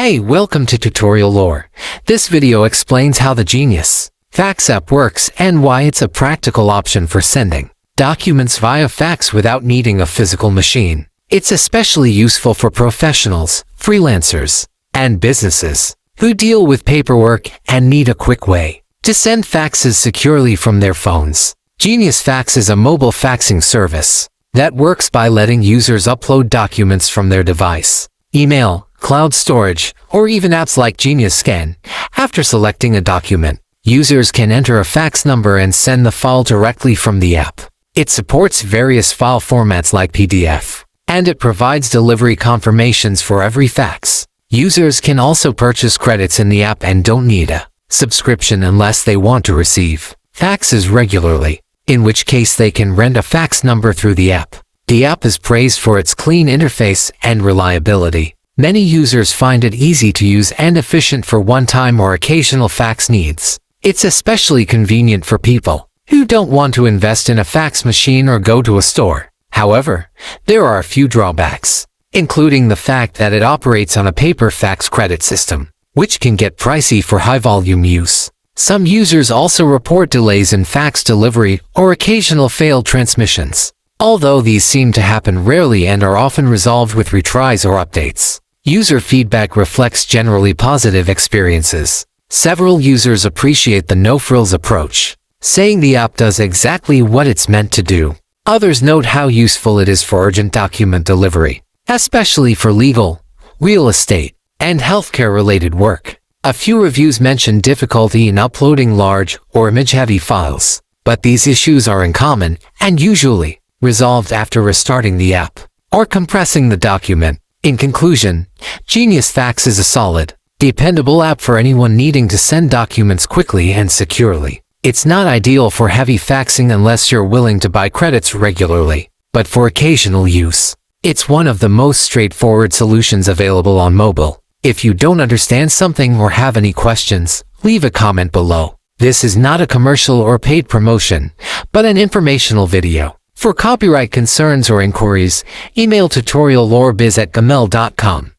Hey, welcome to Tutorial Lore. This video explains how the Genius Fax app works and why it's a practical option for sending documents via fax without needing a physical machine. It's especially useful for professionals, freelancers, and businesses who deal with paperwork and need a quick way to send faxes securely from their phones. Genius Fax is a mobile faxing service that works by letting users upload documents from their device, email, cloud storage, or even apps like Genius Scan. After selecting a document, users can enter a fax number and send the file directly from the app. It supports various file formats like PDF, and it provides delivery confirmations for every fax. Users can also purchase credits in the app and don't need a subscription unless they want to receive faxes regularly, in which case they can rent a fax number through the app. The app is praised for its clean interface and reliability. Many users find it easy to use and efficient for one-time or occasional fax needs. It's especially convenient for people who don't want to invest in a fax machine or go to a store. However, there are a few drawbacks, including the fact that it operates on a paper fax credit system, which can get pricey for high-volume use. Some users also report delays in fax delivery or occasional failed transmissions, although these seem to happen rarely and are often resolved with retries or updates. User feedback reflects generally positive experiences. Several users appreciate the no-frills approach, saying the app does exactly what it's meant to do. Others note how useful it is for urgent document delivery, especially for legal, real estate, and healthcare-related work. A few reviews mention difficulty in uploading large or image-heavy files, but these issues are uncommon and usually resolved after restarting the app or compressing the document. In conclusion, Genius Fax is a solid, dependable app for anyone needing to send documents quickly and securely. It's not ideal for heavy faxing unless you're willing to buy credits regularly, but for occasional use, it's one of the most straightforward solutions available on mobile. If you don't understand something or have any questions, leave a comment below. This is not a commercial or paid promotion, but an informational video. For copyright concerns or inquiries, email tutoriallorebiz@gmail.com.